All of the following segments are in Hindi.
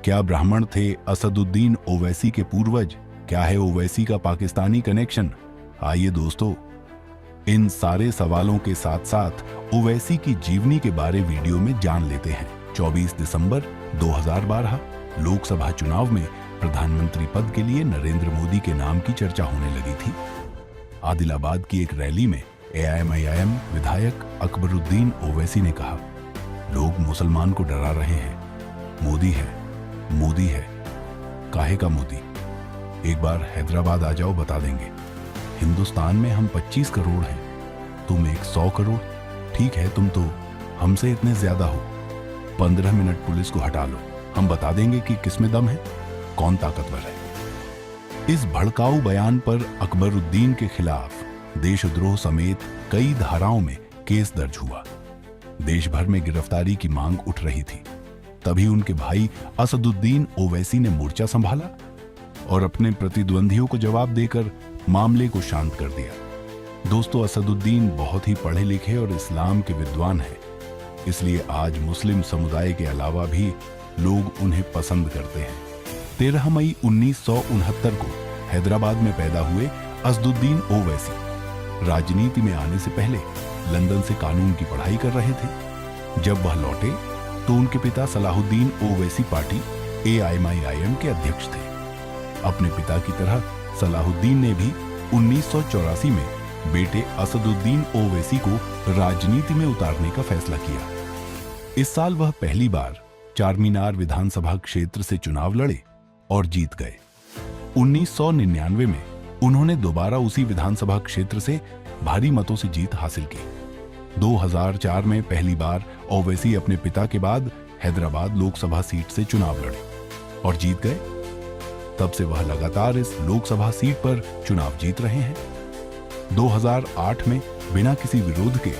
क्या ब्राह्मण थे असदुद्दीन ओवैसी के पूर्वज? क्या है ओवैसी का पाकिस्तानी कनेक्शन? आइए दोस्तों, इन सारे सवालों के साथ साथ ओवैसी की जीवनी के बारे वीडियो में जान लेते हैं। 24 दिसंबर 2012 लोकसभा चुनाव में प्रधानमंत्री पद के लिए नरेंद्र मोदी के नाम की चर्चा होने लगी थी। आदिलाबाद की एक रैली में एआईएमआईएम विधायक अकबरुद्दीन ओवैसी ने कहा, लोग मुसलमान को डरा रहे हैं, मोदी है, मोदी है। काहे का मोदी? एक बार हैदराबाद आ जाओ, बता देंगे। हिंदुस्तान में हम 25 करोड़ हैं, तुम 100 करोड़। ठीक है, तुम तो हमसे इतने ज्यादा हो। 15 मिनट पुलिस को हटा लो, हम बता देंगे कि किसमें दम है, कौन ताकतवर है। इस भड़काऊ बयान पर अकबरुद्दीन के खिलाफ देशद्रोह समेत कई धाराओं में केस दर्ज हुआ। देश भर में गिरफ्तारी की मांग उठ रही थी। तभी उनके भाई असदुद्दीन ओवैसी ने मोर्चा संभाला और अपने प्रतिद्वंदियों को जवाब देकर मामले को शांत कर दिया। दोस्तों, असदुद्दीन बहुत ही पढ़े लिखे और इस्लाम के विद्वान हैं, इसलिए आज मुस्लिम समुदाय के अलावा भी लोग उन्हें पसंद करते हैं। 13 मई 1969 को हैदराबाद में पैदा हुए असदुद्दीन ओवैसी राजनीति में आने से पहले लंदन से कानून की पढ़ाई कर रहे थे। जब वह लौटे तो उनके पिता सलाहुद्दीन ओवैसी पार्टी एआईएमआईएम के अध्यक्ष थे। अपने पिता की तरह सलाहुद्दीन ने भी 1984 में बेटे असदुद्दीन ओवैसी को राजनीति में उतारने का फैसला किया। इस साल वह पहली बार चारमीनार विधानसभा क्षेत्र से चुनाव लड़े और जीत गए। 1999 में उन्होंने दोबारा उसी विधानसभा क्षेत्र से भारी मतों से जीत हासिल की। 2004 में पहली बार ओवैसी अपने पिता के बाद हैदराबाद लोकसभा सीट से चुनाव लड़े और जीत गए। तब से वह लगातार इस लोकसभा सीट पर चुनाव जीत रहे हैं। 2008 में बिना किसी विरोध के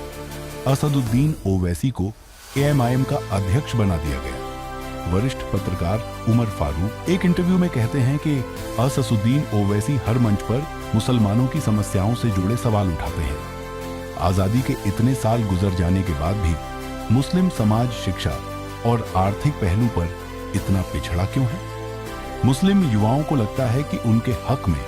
असदुद्दीन ओवैसी को एआईएमआईएम का अध्यक्ष बना दिया गया। वरिष्ठ पत्रकार उमर फारूक एक इंटरव्यू में कहते हैं कि असदुद्दीन ओवैसी हर मंच पर मुसलमानों की समस्याओं से जुड़े सवाल उठाते हैं। आजादी के इतने साल गुजर जाने के बाद भी मुस्लिम समाज शिक्षा और आर्थिक पहलू पर इतना पिछड़ा क्यों है? मुस्लिम युवाओं को लगता है कि उनके हक में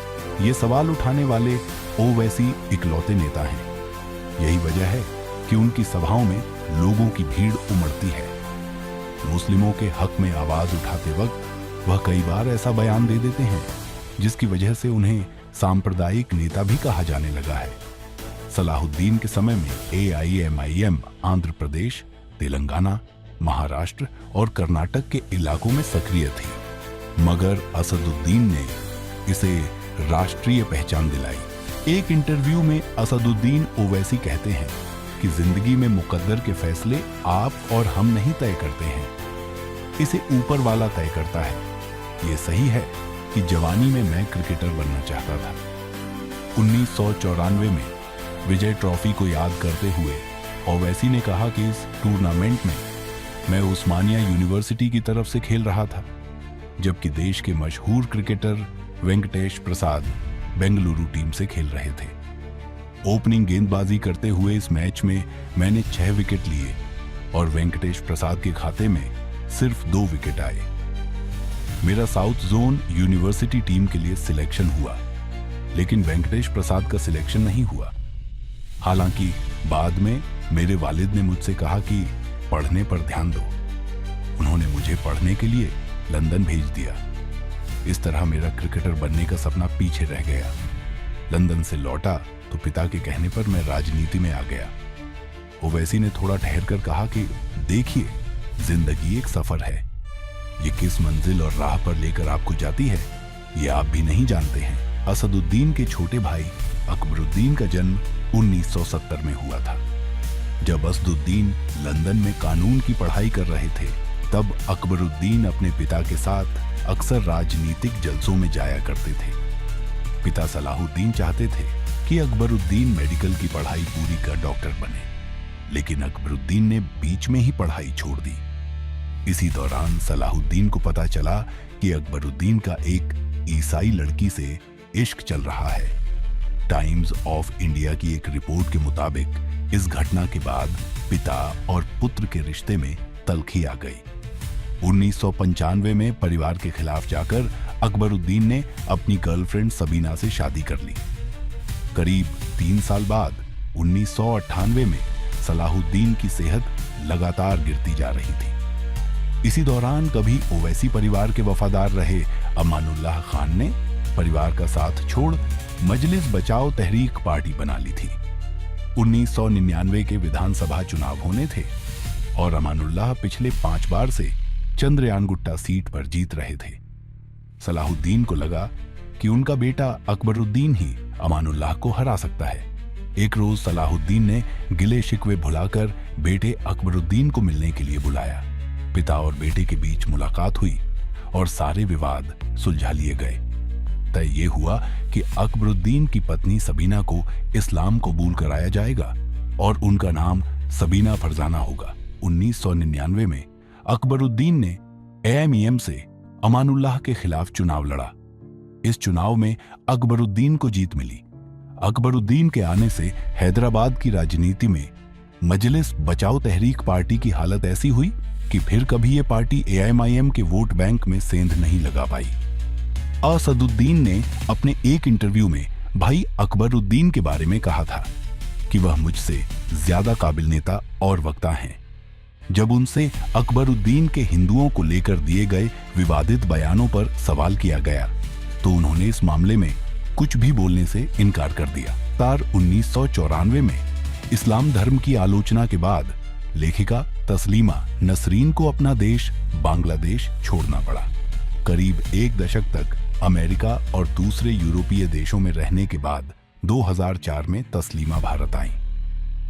ये सवाल उठाने वाले ओवैसी इकलौते नेता हैं। यही वजह है कि उनकी सभाओं में लोगों की भीड़ उमड़ती है। मुस्लिमों के हक में आवाज उठाते वक्त वह कई बार ऐसा बयान दे देते हैं जिसकी वजह से उन्हें सांप्रदायिक नेता भी कहा जाने लगा है। सलाहुद्दीन के समय में एआईएमआईएम आंध्र प्रदेश, तेलंगाना, महाराष्ट्र और कर्नाटक के इलाकों में सक्रिय थी, मगर असदुद्दीन ने इसे राष्ट्रीय पहचान दिलाई। एक इंटरव्यू में असदुद्दीन ओवैसी कहते हैं कि जिंदगी में मुकद्दर के फैसले आप और हम नहीं तय करते हैं, इसे ऊपर वाला तय करता है। ये सही है कि जवानी में मैं क्रिकेटर बनना चाहता था। 1994 में विजय ट्रॉफी को याद करते हुए ओवैसी ने कहा कि इस टूर्नामेंट में मैं उस्मानिया यूनिवर्सिटी की तरफ से खेल रहा था, जबकि देश के मशहूर क्रिकेटर वेंकटेश प्रसाद बेंगलुरु टीम से खेल रहे थे। ओपनिंग गेंदबाजी करते हुए इस मैच में मैंने 6 विकेट लिए और वेंकटेश प्रसाद के खाते में सिर्फ 2 विकेट आए। मेरा साउथ जोन यूनिवर्सिटी टीम के लिए सिलेक्शन हुआ, लेकिन वेंकटेश प्रसाद का सिलेक्शन नहीं हुआ। हालांकि बाद में मेरे वालिद ने मुझसे कहा कि पढ़ने पर ध्यान दो। उन्होंने मुझे पढ़ने के लिए लंदन भेज दिया। इस तरह मेरा क्रिकेटर बनने का सपना पीछे रह गया। लंदन से लौटा तो पिता के कहने पर मैं राजनीति में आ गया। ओवैसी ने थोड़ा ठहर कर कहा कि देखिए, जिंदगी एक सफर है, ये किस मंजिल और राह पर लेकर आपको जाती है ये आप भी नहीं जानते हैं। असदुद्दीन के छोटे भाई अकबरुद्दीन का जन्म 1970 में हुआ था। जब असदुद्दीन लंदन में कानून की पढ़ाई कर रहे थे, तब अकबरुद्दीन अपने पिता के साथ अक्सर राजनीतिक जलसों में जाया करते थे। पिता सलाहुद्दीन चाहते थे कि अकबरुद्दीन मेडिकल की पढ़ाई पूरी कर डॉक्टर बने, लेकिन अकबरुद्दीन ने बीच में ही पढ़ाई छोड़ दी। इसी दौरान सलाहुद्दीन को पता चला कि अकबरुद्दीन का एक ईसाई लड़की से इश्क चल रहा है। टाइम्स ऑफ इंडिया की एक रिपोर्ट के मुताबिक इस घटना के बाद पिता और पुत्र के रिश्ते में तल्खी आ गई। 1995 में परिवार के खिलाफ जाकर अकबरुद्दीन ने अपनी गर्लफ्रेंड सबीना से शादी कर ली। करीब 3 साल बाद 1998 में सलाहुद्दीन की सेहत लगातार गिरती जा रही थी। इसी दौरान कभी ओवैसी परिवार के वफादार रहे अमानुल्लाह खान ने परिवार का साथ छोड़ मजलिस बचाओ तहरीक पार्टी बना ली थी। 1999 के विधानसभा चुनाव होने थे और अमानुल्लाह पिछले 5 बार से चंद्रयानगुट्टा सीट पर जीत रहे थे। सलाहुद्दीन को लगा कि उनका बेटा अकबरुद्दीन ही अमानुल्लाह को हरा सकता है। एक रोज सलाहुद्दीन ने गिले शिकवे भुलाकर बेटे अकबरुद्दीन को मिलने के लिए बुलाया। पिता और बेटे के बीच मुलाकात हुई और सारे विवाद सुलझा लिए गए। तय ये हुआ कि अकबरुद्दीन की पत्नी सबीना को इस्लाम कबूल कराया जाएगा और उनका नाम सबीना फरजाना होगा। 1999 में अकबरुद्दीन ने एएमईएम से अमानुल्लाह के खिलाफ चुनाव लड़ा। इस चुनाव में अकबरुद्दीन को जीत मिली। अकबरुद्दीन के आने से हैदराबाद की राजनीति में मजलिस बचाओ तहरीक पार्टी की हालत ऐसी हुई कि फिर कभी ये पार्टी एएमआईएम के वोट बैंक में सेंध नहीं लगा पाई। असदुद्दीन ने अपने एक इंटरव्यू में भाई अकबरुद्दीन के बारे में कहा था कि वह मुझसे ज्यादा काबिल नेता और वक्ता हैं। जब उनसे अकबरुद्दीन के हिंदुओं को लेकर दिए गए विवादित बयानों पर सवाल किया गया तो उन्होंने इस मामले में कुछ भी बोलने से इनकार कर दिया। 1994 में इस्लाम धर्म की आलोचना के बाद लेखिका तस्लीमा नसरीन को अपना देश बांग्लादेश छोड़ना पड़ा। करीब 1 दशक तक अमेरिका और दूसरे यूरोपीय देशों में रहने के बाद 2004 में तस्लीमा भारत आईं।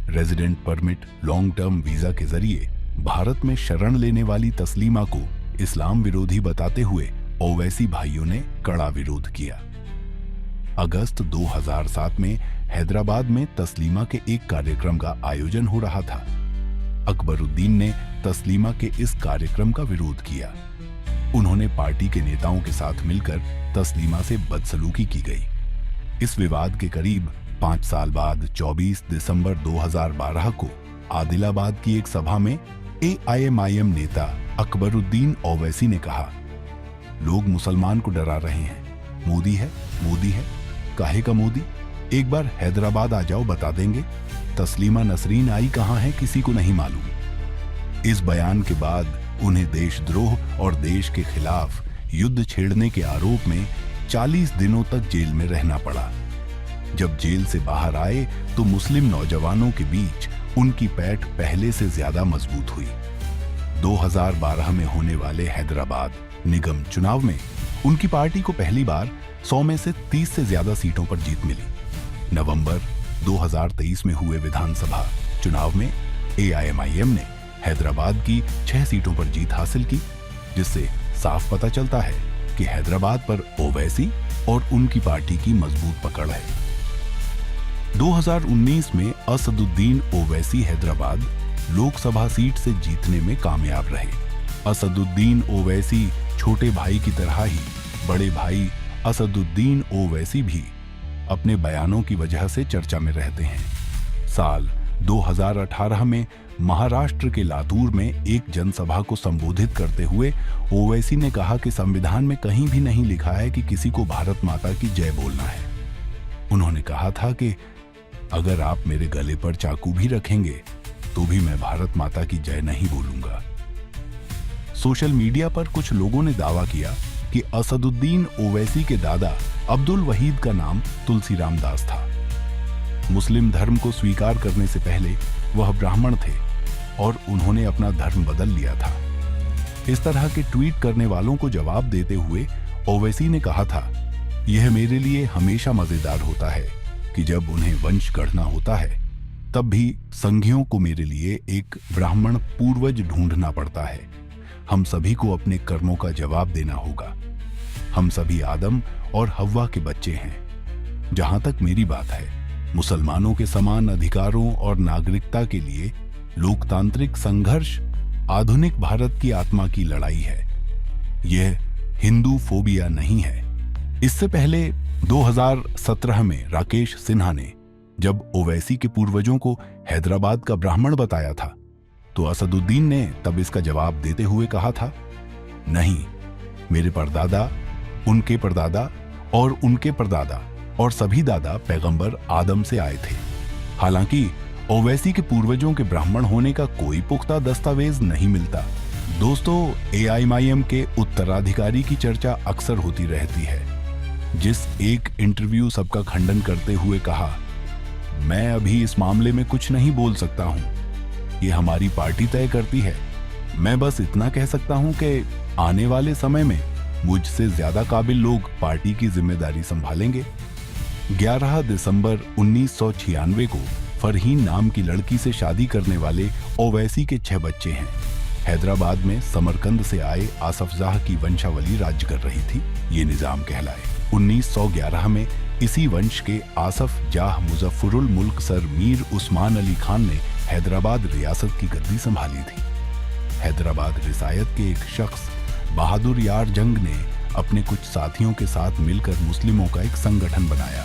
Resident permit long term visa के जरिए भारत में शरण लेने वाली तस्लीमा को इस्लाम विरोधी बताते हुए ओवैसी भाइयों ने कड़ा विरोध किया। अगस्त 2007 में हैदराबाद में तस्लीमा के एक कार्यक्रम का आयोजन हो रहा था। अकबरुद्दीन ने तस्लीमा के इस कार्यक्रम का विरोध किया। उन्होंने पार्टी के नेताओं के साथ मिलकर तस्लीमा से बदसलूकी की गई। इस विवाद के करीब 5 साल बाद 24 दिसंबर 2012 को आदिलाबाद की एक सभा में एआईएमआईएम नेता अकबरुद्दीन ओवैसी ने कहा, लोग मुसलमान को डरा रहे हैं, मोदी है, काहे का मोदी, एक बार हैदराबाद आ जाओ बता देंगे। तस्लीमा नसरीन आई कहां है किसी को नहीं मालूम। इस बयान के बाद उन्हें देशद्रोह और देश के खिलाफ युद्ध छेड़ने के आरोप में 40 दिनों तक जेल में रहना पड़ा। जब जेल से बाहर आए तो मुस्लिम नौजवानों के बीच उनकी पैठ पहले से ज्यादा मजबूत हुई। 2012 में होने वाले हैदराबाद निगम चुनाव में उनकी पार्टी को पहली बार 100 में से 30 से ज्यादा सीटों पर जीत मिली। नवंबर 2023 में हुए विधानसभा चुनाव में एआईएमआईएम ने हैदराबाद की 6 सीटों पर जीत हासिल की, जिससे साफ पता चलता है कि हैदराबाद पर ओवैसी और उनकी पार्टी की मजबूत पकड़ है। 2019 में असदुद्दीन ओवैसी हैदराबाद लोकसभा सीट से जीतने में कामयाब रहे। असदुद्दीन ओवैसी छोटे भाई की तरह ही बड़े भाई असदुद्दीन ओवैसी भी अपने बयानों की वजह से चर्चा में रहते हैं। साल 2018 में महाराष्ट्र के लातूर में एक जनसभा को संबोधित करते हुए ओवैसी ने कहा कि संविधान में कहीं भी नहीं लिखा है कि किसी को भारत माता की जय बोलना है। उन्होंने कहा था कि अगर आप मेरे गले पर चाकू भी रखेंगे तो भी मैं भारत माता की जय नहीं बोलूंगा। सोशल मीडिया पर कुछ लोगों ने दावा किया कि असदुद्दीन ओवैसी के दादा अब्दुल वहीद का नाम तुलसीराम दास था। मुस्लिम धर्म को स्वीकार करने से पहले वह ब्राह्मण थे और उन्होंने अपना धर्म बदल लिया था। इस तरह के ट्वीट करने वालों को जवाब देते हुए ओवैसी ने कहा था, यह मेरे लिए हमेशा मजेदार होता है कि जब उन्हें वंश गढ़ना होता है तब भी संघियों को मेरे लिए एक ब्राह्मण पूर्वज ढूंढना पड़ता है। हम सभी को अपने कर्मों का जवाब देना होगा। हम सभी आदम और हव्वा के बच्चे हैं। जहां तक मेरी बात है, मुसलमानों के समान अधिकारों और नागरिकता के लिए लोकतांत्रिक संघर्ष आधुनिक भारत की आत्मा की लड़ाई है। यह हिंदू फोबिया नहीं है। इससे पहले 2017 में राकेश सिन्हा ने जब ओवैसी के पूर्वजों को हैदराबाद का ब्राह्मण बताया था तो असदुद्दीन ने तब इसका जवाब देते हुए कहा था नहीं, मेरे परदादा, उनके परदादा और उनके परदादा और सभी दादा पैगंबर आदम से आए थे। हालांकि ओवैसी के पूर्वजों के ब्राह्मण होने का कोई पुख्ता दस्तावेज नहीं मिलता। दोस्तों, AIMIM के उत्तराधिकारी की चर्चा अक्सर होती रहती है। जिस एक इंटरव्यू सबका खंडन करते हुए कहा, मैं अभी इस मामले में कुछ नहीं बोल सकता हूं, ये हमारी पार्टी तय करती है। मैं बस इतना कह सकता हूं कि आने वाले समय में मुझसे ज्यादा काबिल लोग पार्टी की जिम्मेदारी संभालेंगे। 11 दिसंबर 1996 को फरहीन नाम की लड़की से शादी करने वाले ओवैसी के 6 बच्चे हैं। हैदराबाद में समरकंद से आए आसफजाह की वंशावली राज्य कर रही थी, ये निजाम कहलाए। 1911 में इसी वंश के आसफ जाह मुजफ्फरुल मुल्क सर मीर उस्मान अली खान ने हैदराबाद रियासत की गद्दी संभाली थी। हैदराबाद रिसायत के एक शख्स बहादुर यार जंग ने अपने कुछ साथियों के साथ मिलकर मुस्लिमों का एक संगठन बनाया।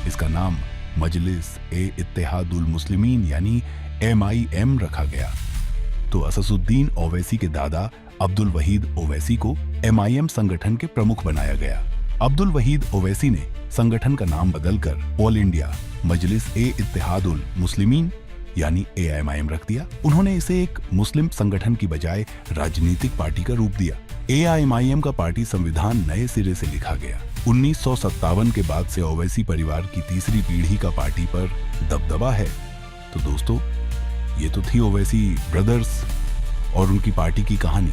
इसका नाम मजलिस-ए-इत्तेहादुल मुस्लिमीन यानी MIM रखा गया। तो अससुद्दीन ओवैसी के दादा अब्दुल वहीद ओवैसी को MIM संगठन के प्रमुख बनाया गया। अब्दुल वहीद ओवैसी ने संगठन का नाम बदलकर ऑल इंडिया मजलिस-ए-इत्तेहादुल मुस्लिमीन यानी AIMIM रख दिया। उन्होंने इसे एक मुस्लिम संगठन की बजाय राजनीतिक पार्टी का रूप दिया। AIMIM का पार्टी संविधान नए सिरे से लिखा गया। 1957 के बाद से ओवैसी परिवार की तीसरी पीढ़ी का पार्टी पर दबदबा है। तो दोस्तों, ये तो थी ओवैसी ब्रदर्स और उनकी पार्टी की कहानी।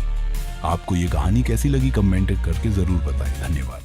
आपको ये कहानी कैसी लगी कमेंट करके जरूर बताएं। धन्यवाद।